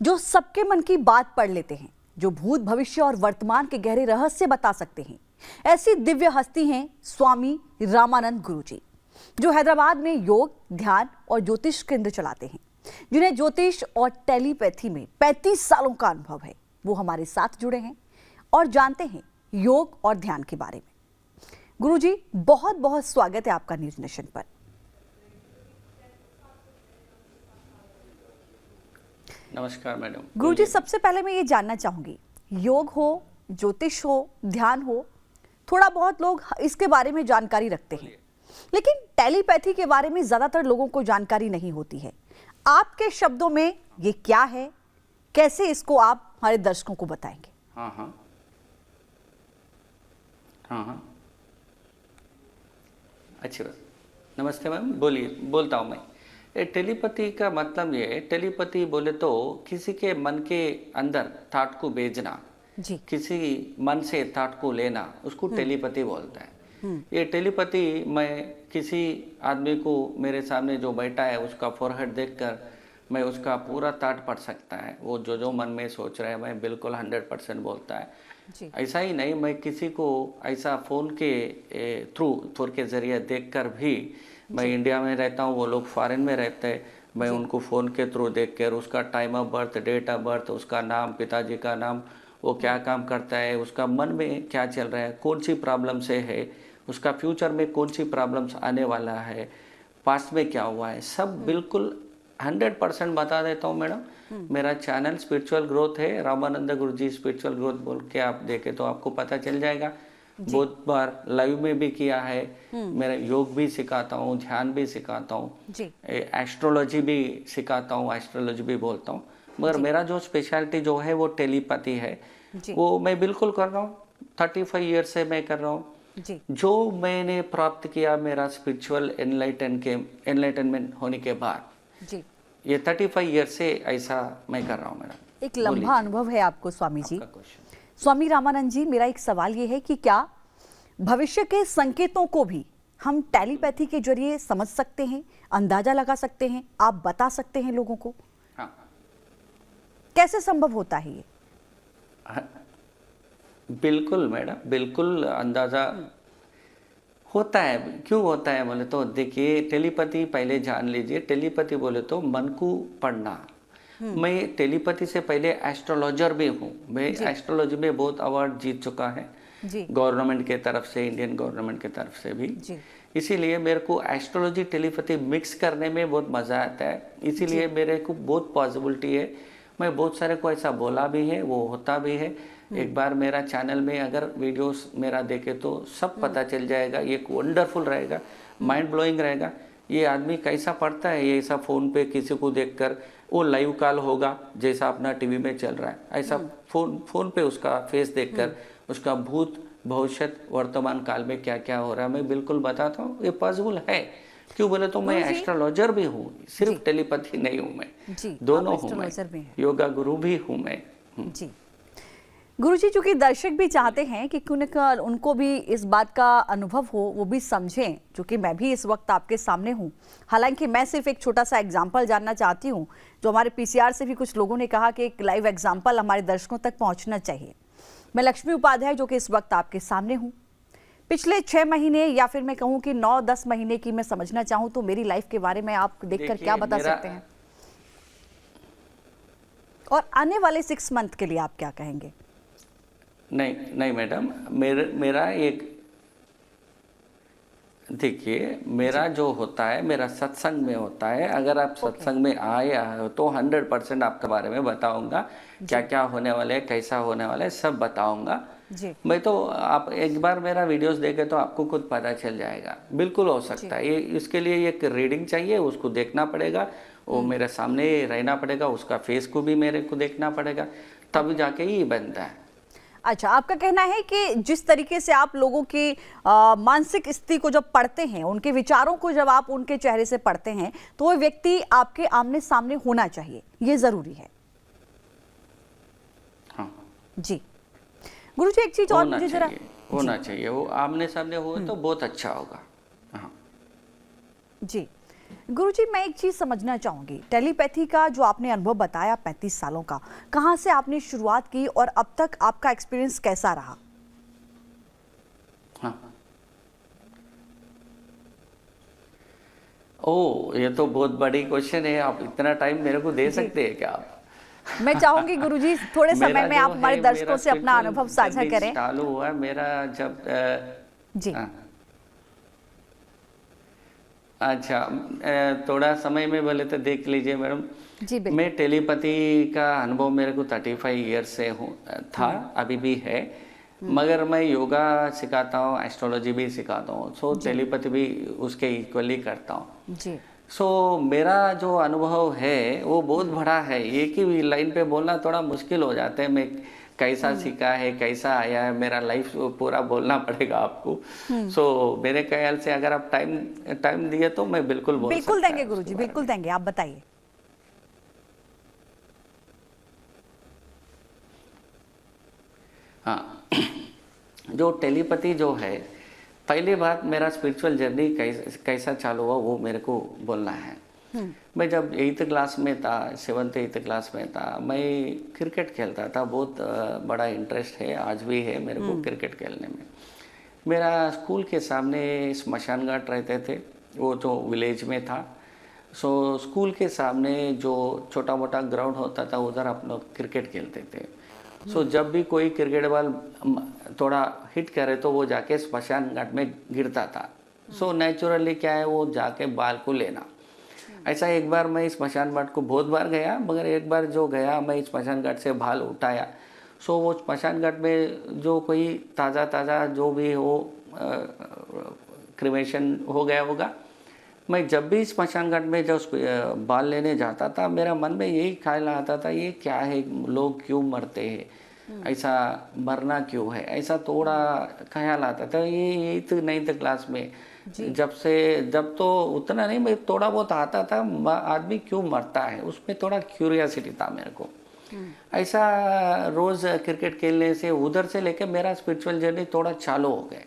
जो सबके मन की बात पढ़ लेते हैं, जो भूत भविष्य और वर्तमान के गहरे रहस्य बता सकते हैं। ऐसी दिव्य हस्ती हैं स्वामी रामानंद गुरुजी, जो हैदराबाद में योग, ध्यान और ज्योतिष केंद्र चलाते हैं, जिन्हें ज्योतिष और टेलीपैथी में 35 सालों का अनुभव है। वो हमारे साथ जुड़े हैं और जानते हैं योग और ध्यान के बारे में। गुरुजी, बहुत बहुत स्वागत है आपका न्यूज नेशन पर। नमस्कार मैडम। गुरुजी, सबसे पहले मैं ये जानना चाहूंगी, योग हो, ज्योतिष हो, ध्यान हो, थोड़ा बहुत लोग इसके बारे में जानकारी रखते हैं, लेकिन टेलीपैथी के बारे में ज्यादातर लोगों को जानकारी नहीं होती है। आपके शब्दों में ये क्या है, कैसे इसको आप हमारे दर्शकों को बताएंगे? हाँ, अच्छी बात। नमस्ते मैम, बोलिए। बोलता हूँ मैं। ये टेलीपैथी का मतलब ये, टेलीपैथी बोले तो किसी के मन के अंदर थॉट को भेजना जी। किसी मन से थॉट को लेना, उसको टेलीपैथी बोलता है। ये टेलीपैथी मैं किसी आदमी को, मेरे सामने जो बैठा है उसका फोरहेड देखकर मैं उसका पूरा थॉट पढ़ सकता है। वो जो मन में सोच रहा है मैं बिल्कुल 100% बोलता है जी। ऐसा ही नहीं, मैं किसी को ऐसा फ़ोन के थ्रू के ज़रिए देखकर भी, मैं इंडिया में रहता हूँ, वो लोग फॉरेन में रहते हैं, मैं उनको फ़ोन के थ्रू देखकर उसका time of birth, date of birth, उसका नाम, पिताजी का नाम, वो क्या काम करता है, उसका मन में क्या चल रहा है, कौन सी प्रॉब्लम से है, उसका फ्यूचर में कौन सी प्रॉब्लम्स आने वाला है, पास्ट में क्या हुआ है, सब बिल्कुल 100% बता देता हूँ मैडम। मेरा चैनल स्पिरिचुअल ग्रोथ है, रामानंद गुरुजी स्पिरिचुअल ग्रोथ बोल के आप देखें तो आपको पता चल जाएगा। बहुत बार लाइव में भी किया है। मेरा योग भी सिखाता हूँ, ध्यान भी सिखाता हूँ, एस्ट्रोलॉजी भी सिखाता हूँ, एस्ट्रोलॉजी भी बोलता हूँ। मगर मेरा जो स्पेशलिटी जो है वो टेलीपैथी है, वो मैं बिल्कुल कर रहा हूँ। 35 ईयर से मैं कर रहा हूँ। जो मैंने प्राप्त किया मेरा स्पिरिचुअल एनलाइटनमेंट होने के बाद, ये 35 ईयर से ऐसा मैं कर रहा हूँ मैडम। एक लंबा अनुभव है आपको स्वामी जी। स्वामी रामानंद जी, मेरा एक सवाल ये है कि क्या भविष्य के संकेतों को भी हम टेलीपैथी के जरिए समझ सकते हैं, अंदाजा लगा सकते हैं, आप बता सकते हैं लोगों को? हाँ। कैसे संभव होता है ये? बिल्कुल मैडम, बिल्कुल अंदाजा होता है। क्यों होता है बोले तो देखिए, टेलीपैथी पहले जान लीजिए। टेलीपैथी बोले तो मन को पढ़ना। मैं टेलीपैथी से पहले एस्ट्रोलॉजर भी हूँ। मैं एस्ट्रोलॉजी में बहुत अवार्ड जीत चुका है, गवर्नमेंट के तरफ से, इंडियन गवर्नमेंट के तरफ से भी। इसीलिए मेरे को एस्ट्रोलॉजी टेलीपैथी मिक्स करने में बहुत मज़ा आता है। इसीलिए मेरे को बहुत पॉसिबिलिटी है। मैं बहुत सारे को ऐसा बोला भी है, वो होता भी है। एक बार मेरा चैनल में अगर वीडियोस मेरा देखे तो सब पता चल जाएगा। ये वंडरफुल रहेगा, माइंड ब्लोइंग रहेगा। ये आदमी कैसा पढ़ता है, ये ऐसा फ़ोन पे किसी को देखकर, वो लाइव कॉल होगा जैसा अपना टीवी में चल रहा है, ऐसा फोन पे उसका फेस देखकर उसका भूत भविष्य वर्तमान काल में क्या क्या हो रहा है मैं बिल्कुल बताता हूँ। ये पॉसिबल है। क्यों बोले तो मैं एस्ट्रोलॉजर भी हूँ, सिर्फ टेलीपैथी नहीं हूँ मैं, दोनों हूँ मैं, योगा गुरु भी हूँ मैं। जी गुरुजी, चूंकि दर्शक भी चाहते हैं कि उनको भी इस बात का अनुभव हो, वो भी समझें, क्योंकि मैं भी इस वक्त आपके सामने हूँ। हालांकि मैं सिर्फ एक छोटा सा एग्जाम्पल जानना चाहती हूँ, जो हमारे पीसीआर से भी कुछ लोगों ने कहा कि एक लाइव एग्जाम्पल हमारे दर्शकों तक पहुँचना चाहिए। मैं लक्ष्मी उपाध्याय, जो कि इस वक्त आपके सामने हूँ, पिछले 6 महीने या फिर मैं कहूँ कि 9-10 महीने की मैं समझना चाहूँ तो मेरी लाइफ के बारे में आप देखकर क्या बता सकते हैं, और आने वाले 6 मंथ के लिए आप क्या कहेंगे? नहीं मैडम, मेरा एक देखिए, मेरा जो होता है मेरा सत्संग में होता है। अगर आप सत्संग में आए हो तो 100% आपके बारे में बताऊंगा, क्या क्या होने वाला है, कैसा होने वाला है, सब बताऊंगा। मैं तो, आप एक बार मेरा वीडियोस देखे तो आपको खुद पता चल जाएगा। बिल्कुल हो सकता है। ये इसके लिए एक रीडिंग चाहिए, उसको देखना पड़ेगा, वो मेरे सामने रहना पड़ेगा, उसका फेस को भी मेरे को देखना पड़ेगा, तब जाके ही बनता है। अच्छा, आपका कहना है कि जिस तरीके से आप लोगों की मानसिक स्थिति को जब पढ़ते हैं, उनके विचारों को जब आप उनके चेहरे से पढ़ते हैं, तो वो व्यक्ति आपके आमने सामने होना चाहिए, ये जरूरी है। हाँ जी गुरुजी, एक चीज और मुझे जरा होना चाहिए, वो आमने सामने हो तो बहुत अच्छा होगा। हाँ जी, गुरुजी, मैं एक चीज समझना चाहूंगी, टेलीपैथी का जो आपने अनुभव बताया 35 सालों का, कहाँ से आपने शुरुआत की और अब तक आपका एक्सपीरियंस कैसा रहा? हाँ। ओ, ये तो बहुत बड़ी क्वेश्चन है। आप इतना टाइम मेरे को दे जी। सकते हैं क्या आप? मैं चाहूंगी गुरुजी थोड़े मेरा समय में जो आप हमारे है, दर्शकों मेरा से अपना स्पिरिचुअल अनुभव साझा जर्नी करें। चालू हुआ मेरा जब जी। हाँ। अच्छा, थोड़ा समय में बोले तो देख लीजिए मैडम। जी बिल्कुल। मैं टेलीपैथी का अनुभव मेरे को 35 ईयर से था, अभी भी है। मगर मैं योगा सिखाता हूँ, एस्ट्रोलॉजी भी सिखाता हूँ, सो जी। टेलीपैथी भी उसके इक्वली करता हूँ। जी। सो मेरा जो अनुभव है वो बहुत बड़ा है। एक ही लाइन पे बोलना थोड़ा मुश्किल हो जाता है। मैं कैसा सीखा है, कैसा आया है, मेरा लाइफ पूरा बोलना पड़ेगा आपको। सो मेरे ख्याल से अगर आप टाइम टाइम दिए तो मैं बिल्कुल बोल बिल्कुल सकता देंगे है उसके गुरुजी, बारे बिल्कुल में। देंगे, आप बताइए। हाँ। जो टेलीपैथी जो है, पहली बात मेरा स्पिरिचुअल जर्नी कैसा चालू हुआ वो मेरे को बोलना है। मैं जब 8th क्लास में था, 7th 8th क्लास में था, मैं क्रिकेट खेलता था। बहुत बड़ा इंटरेस्ट है, आज भी है मेरे को क्रिकेट खेलने में। मेरा स्कूल के सामने स्मशान घाट रहते थे, वो जो विलेज में था। सो स्कूल के सामने जो छोटा मोटा ग्राउंड होता था, उधर हम लोग क्रिकेट खेलते थे। सो जब भी कोई क्रिकेट बॉल थोड़ा हिट करे तो वो जाके स्मशान घाट में गिरता था। सो नेचुरली क्या है, वो जाके बाल को लेना। ऐसा एक बार मैं स्मशान घाट को बहुत बार गया, मगर एक बार जो गया मैं स्मशान घाट से बाल उठाया। सो वो स्मशान घाट में जो कोई ताज़ा ताज़ा जो भी हो क्रिमेशन हो गया होगा। मैं जब भी स्मशान घाट में जब बाल लेने जाता था, मेरा मन में यही ख्याल आता था, ये क्या है, लोग क्यों मरते हैं, ऐसा मरना क्यों है, ऐसा थोड़ा ख्याल आता था। ये 8th 9th क्लास में जब तो उतना नहीं, मैं थोड़ा बहुत आता था, आदमी क्यों मरता है, उसमें थोड़ा क्यूरियोसिटी था मेरे को। ऐसा रोज क्रिकेट खेलने से उधर से लेके मेरा स्पिरिचुअल जर्नी थोड़ा चालू हो गए।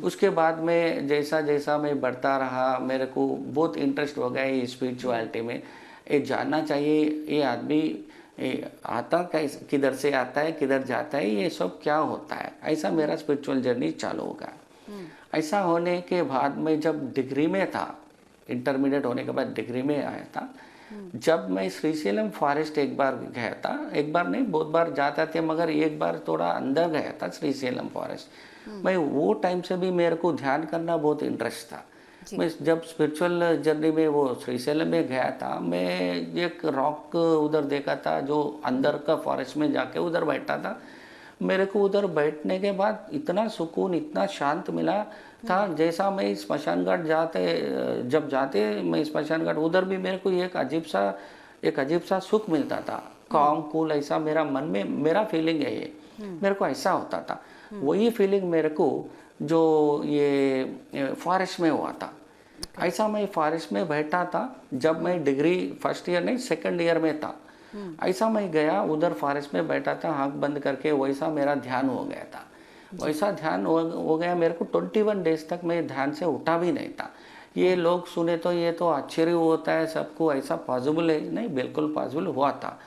उसके बाद में जैसा जैसा मैं बढ़ता रहा, मेरे को बहुत इंटरेस्ट हो गया ये स्पिरिचुअलिटी में। ये जानना चाहिए ये आदमी आता कैसे, किधर से आता है, किधर जाता है, ये सब क्या होता है। ऐसा मेरा स्पिरिचुअल जर्नी चालू हो गया। ऐसा होने के बाद मैं जब डिग्री में था, इंटरमीडिएट होने के बाद डिग्री में आया था, जब मैं श्रीशैलम फॉरेस्ट एक बार गया था, एक बार नहीं बहुत बार जाता थे, मगर एक बार थोड़ा अंदर गया था श्रीशैलम फॉरेस्ट। मैं वो टाइम से भी मेरे को ध्यान करना बहुत इंटरेस्ट था। मैं जब स्पिरिचुअल जर्नी में वो श्रीशैलम में गया था, मैं एक रॉक उधर देखा था, जो अंदर का फॉरेस्ट में जाके उधर बैठा था। मेरे को उधर बैठने के बाद इतना सुकून, इतना शांत मिला था, जैसा मैं स्मशान घाट जब जाते मैं स्मशान घाट, उधर भी मेरे को एक अजीब सा सुख मिलता था, काम कूल, ऐसा मेरा मन में मेरा फीलिंग है ये, मेरे को ऐसा होता था। वही फीलिंग मेरे को जो ये फॉरेस्ट में हुआ था। ऐसा मैं फॉरेस्ट में बैठा था जब मैं डिग्री फर्स्ट ईयर नहीं सेकंड ईयर में था। ऐसा मैं गया उधर फॉरेस्ट में बैठा था, आँख बंद करके, वैसा मेरा ध्यान हो गया था। वैसा ध्यान हो गया मेरे को। 21 डेज तक मैं ध्यान से उठा भी नहीं था। ये लोग सुने तो ये तो आश्चर्य होता है सबको, ऐसा पॉसिबल है? नहीं, बिल्कुल पॉसिबल हुआ था।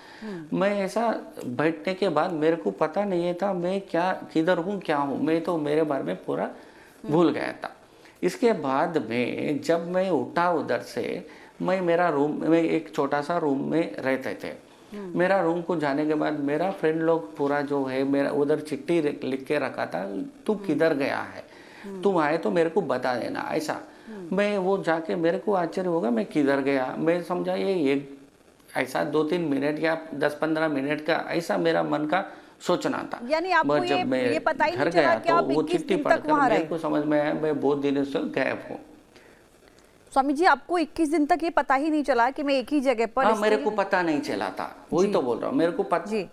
मैं ऐसा बैठने के बाद मेरे को पता नहीं था मैं क्या, किधर हूँ, क्या हूँ, मैं तो मेरे बारे में पूरा भूल गया था। इसके बाद में जब मैं उठा उधर से, मैं मेरा रूम में, एक छोटा सा रूम में रहते थे। मेरा रूम को जाने के बाद मेरा फ्रेंड लोग पूरा जो है, मेरा उधर चिट्ठी लिख के रखा था, तू किधर गया है, तुम आए तो मेरे को बता देना, ऐसा। मैं वो जाके, मेरे को आश्चर्य होगा मैं किधर गया। मैं समझा ये एक ऐसा 2-3 मिनट या 10-15 मिनट का ऐसा मेरा मन का सोचना था। यानी आपको बस जब मैं ये पता ही घर नहीं चला गया कि तो आप वो 21 चिट्ठी दिन तक पढ़कर वहां मेरे रहे। को समझ में आया मैं बहुत दिनों से गायब हूँ। स्वामी जी, आपको 21 दिन तक ये पता ही नहीं चला कि मैं एक ही जगह पर हाँ, मेरे को पता नहीं चला था, वही तो बोल रहा हूँ, मेरे को जी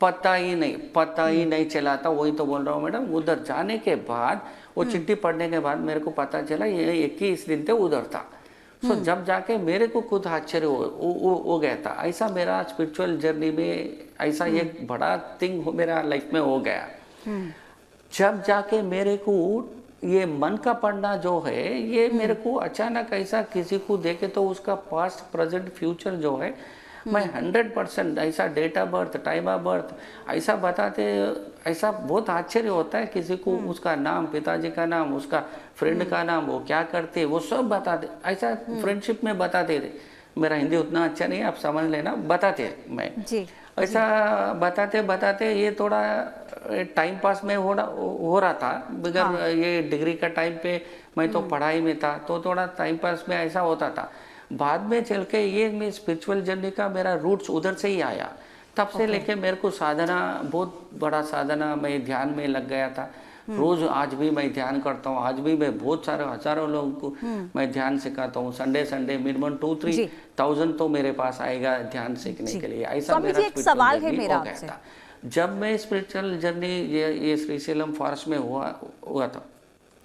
पता ही नहीं चला था, वही तो बोल रहा हूँ मैडम। उधर जाने के बाद, वो चिट्ठी पढ़ने के बाद मेरे को पता चला ये 21 दिन तक उधर था। सो जब जाके मेरे को खुद आश्चर्य हो गया था। ऐसा मेरा स्पिरिचुअल जर्नी में ऐसा एक बड़ा थिंग मेरा लाइफ में हो गया। जब जाके मेरे को ये मन का पढ़ना जो है ये मेरे को अचानक ऐसा किसी को देखे तो उसका पास्ट प्रेजेंट फ्यूचर जो है मैं 100% ऐसा date of birth time of birth ऐसा बताते, ऐसा बहुत आश्चर्य होता है किसी को उसका नाम, पिताजी का नाम, उसका फ्रेंड का नाम, वो क्या करते वो सब बताते, ऐसा फ्रेंडशिप में बताते थे। मेरा हिंदी उतना अच्छा नहीं है, आप समझ लेना, बताते मैं जी ऐसा बताते बताते ये थोड़ा टाइम पास में हो रहा था बगैर ये डिग्री का टाइम पे मैं तो पढ़ाई में था, तो थोड़ा टाइम पास में ऐसा होता था। बाद में चल के ये मैं स्पिरिचुअल जर्नी का मेरा रूट्स उधर से ही आया, तब से लेके मेरे को साधना, बहुत बड़ा साधना, मैं ध्यान में लग गया था। रोज आज भी मैं ध्यान करता हूँ, आज भी मैं बहुत सारे हजारों लोगों को मैं ध्यान सिखाता हूँ। संडे मिनिमम 2-3,000 तो मेरे पास आएगा ध्यान सीखने के लिए। ऐसा स्वामी मेरा जी, एक सवाल है मेरा हो गया आपसे। था जब मैं स्पिरिचुअल जर्नी ये श्रीशैलम फॉरेस्ट में हुआ था।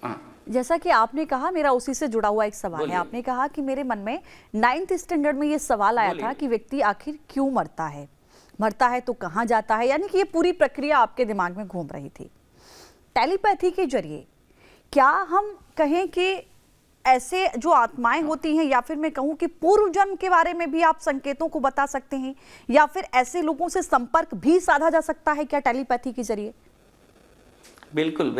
हाँ, जैसा कि आपने कहा, मेरा उसी से जुड़ा हुआ एक सवाल है। बोलिए। आपने कहा कि मेरे मन में 9th स्टैंडर्ड में ये सवाल आया था बोलिए। कि व्यक्ति आखिर क्यों मरता है, मरता है तो कहाँ जाता है, यानी कि ये पूरी प्रक्रिया आपके दिमाग में घूम रही थी। टेलीपैथी के जरिए क्या हम कहें कि ऐसे जो आत्माएं होती हैं, या फिर मैं कहूं कि पूर्व जन्म के बारे में भी आप संकेतों को बता सकते हैं, या फिर ऐसे लोगों से संपर्क भी साधा जा सकता है क्या टेलीपैथी के जरिए? बिल्कुल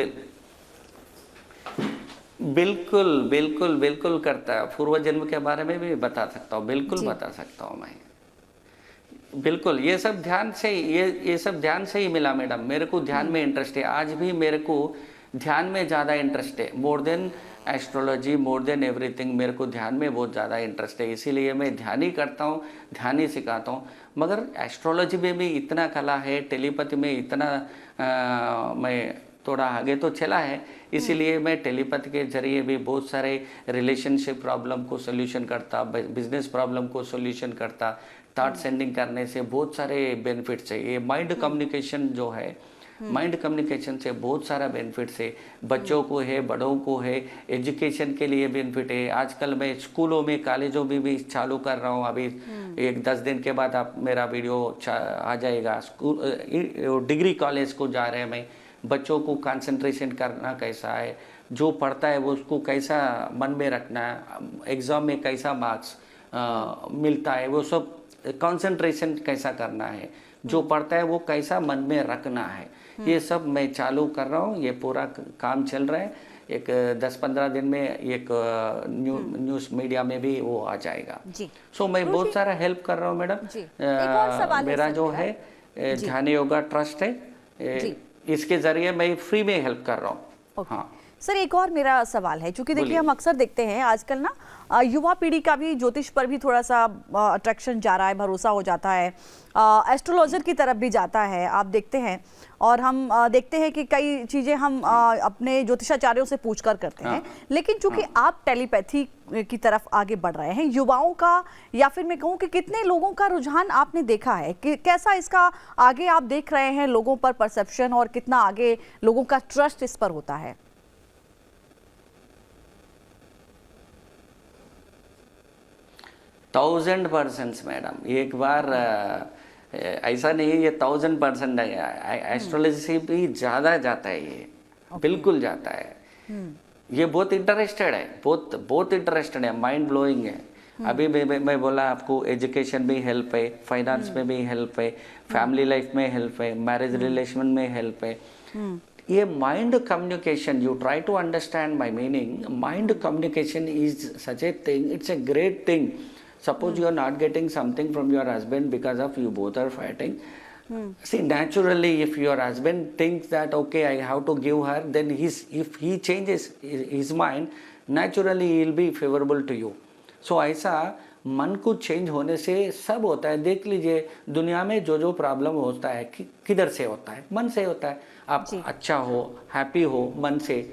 बिल्कुल बिल्कुल बिल्कुल करता है। पूर्व जन्म के बारे में भी बता सकता हूँ, बिल्कुल बता सकता हूँ मैं। बिल्कुल, ये सब ध्यान से, ये सब ध्यान से ही मिला मैडम। मेरे को ध्यान में इंटरेस्ट है, आज भी मेरे को ध्यान में ज़्यादा इंटरेस्ट है, more than astrology, more than everything. मेरे को ध्यान में बहुत ज़्यादा इंटरेस्ट है, इसीलिए मैं ध्यान ही करता हूँ, ध्यान ही सिखाता हूँ। मगर एस्ट्रोलॉजी में भी इतना कला है, टेलीपैथी में इतना मैं थोड़ा आगे तो चला है, इसीलिए मैं टेलीपैथी के जरिए भी बहुत सारे रिलेशनशिप प्रॉब्लम को सोल्यूशन करता, बिजनेस प्रॉब्लम को सोल्यूशन करता। थॉट सेंडिंग करने से बहुत सारे बेनिफिट्स है। ये माइंड कम्युनिकेशन जो है, माइंड कम्युनिकेशन से बहुत सारा बेनिफिट्स है, बच्चों को है, बड़ों को है, एजुकेशन के लिए बेनिफिट है। आजकल मैं स्कूलों में, कॉलेजों में भी चालू कर रहा हूँ। अभी एक 10 दिन के बाद आप मेरा वीडियो आ जाएगा। स्कूल डिग्री कॉलेज को जा रहे हैं मैं, बच्चों को कंसंट्रेशन करना कैसा है, जो पढ़ता है वो उसको कैसा मन में रखना है, एग्ज़ाम में कैसा मार्क्स मिलता है, वो सब कंसंट्रेशन कैसा करना है, जो पढ़ता है वो कैसा मन में रखना है, ये सब मैं चालू कर रहा हूँ। ये पूरा काम चल रहा है। एक 10-15 दिन में एक न्यूज़ मीडिया में भी वो आ जाएगा। सो मैं बहुत सारा हेल्प कर रहा हूँ मैडम। मेरा जो है ध्यान योगा ट्रस्ट है, इसके जरिए मैं फ्री में हेल्प कर रहा हूँ। हाँ सर, एक और मेरा सवाल है, क्योंकि देखिए हम अक्सर देखते हैं आजकल ना युवा पीढ़ी का भी ज्योतिष पर भी थोड़ा सा अट्रैक्शन जा रहा है, भरोसा हो जाता है, एस्ट्रोलॉजर की तरफ भी जाता है, आप देखते हैं। और हम देखते हैं कि कई चीज़ें हम अपने ज्योतिषाचार्यों से पूछकर करते हैं। लेकिन चूंकि आप टेलीपैथी की तरफ आगे बढ़ रहे हैं, युवाओं का, या फिर मैं कहूँ कि कितने लोगों का रुझान आपने देखा है, कि कैसा इसका आगे आप देख रहे हैं, लोगों पर परसेप्शन, और कितना आगे लोगों का ट्रस्ट इस पर होता है? 1000% मैडम। एक बार ऐसा नहीं है, ये 1000% है। एस्ट्रोलॉजी से भी ज़्यादा जाता है ये, बिल्कुल जाता है। ये बहुत इंटरेस्टेड है, बहुत इंटरेस्टेड है, माइंड ब्लोइंग है। अभी मैं बोला आपको, एजुकेशन में हेल्प है, फाइनेंस में भी हेल्प है, फैमिली लाइफ में हेल्प है, मैरिज रिलेशन में हेल्प है। ये mind communication, you try to understand my meaning. Mind communication is such a thing, it's a great thing. Suppose you are not getting something from your husband because of you both are fighting. See, naturally, if your husband thinks that okay, I have to give her, then if he changes his mind, naturally he will be favorable to you. So ऐसा मन को change होने से सब होता है। देख लीजिए, दुनिया में जो प्रॉब्लम होता है किधर से होता है? मन से होता है। आप अच्छा हो, हैप्पी हो, मन से।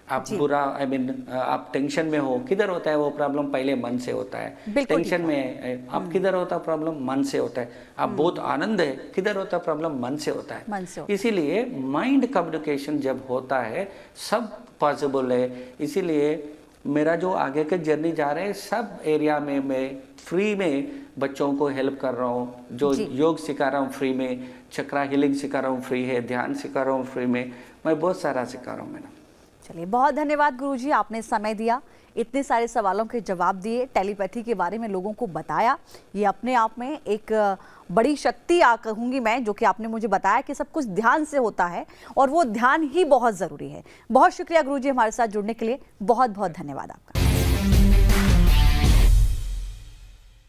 आप बुरा, आप टेंशन में हो, किधर होता है वो प्रॉब्लम? पहले मन से होता है। टेंशन में आप किधर होता है प्रॉब्लम? मन से होता है। आप बहुत आनंद है, किधर होता है प्रॉब्लम? मन से होता है। इसीलिए माइंड कम्युनिकेशन जब होता है, सब पॉसिबल है। इसीलिए मेरा जो आगे के जर्नी जा रहे हैं, सब एरिया में मैं फ्री में बच्चों को हेल्प कर रहा हूँ। जो योग सिखा रहा हूँ फ्री में, चक्रा हीलिंग सिखा रहा हूँ फ्री है, ध्यान सिखा रहा हूँ फ्री में, मैं बहुत सारा सिखा रहा हूँ मैडम। चलिए, बहुत धन्यवाद गुरुजी, आपने समय दिया, इतने सारे सवालों के जवाब दिए, टेलीपैथी के बारे में लोगों को बताया। ये अपने आप में एक बड़ी शक्ति कहूँगी मैं, जो कि आपने मुझे बताया कि सब कुछ ध्यान से होता है और वो ध्यान ही बहुत ज़रूरी है। बहुत शुक्रिया गुरुजी हमारे साथ जुड़ने के लिए, बहुत बहुत धन्यवाद आपका।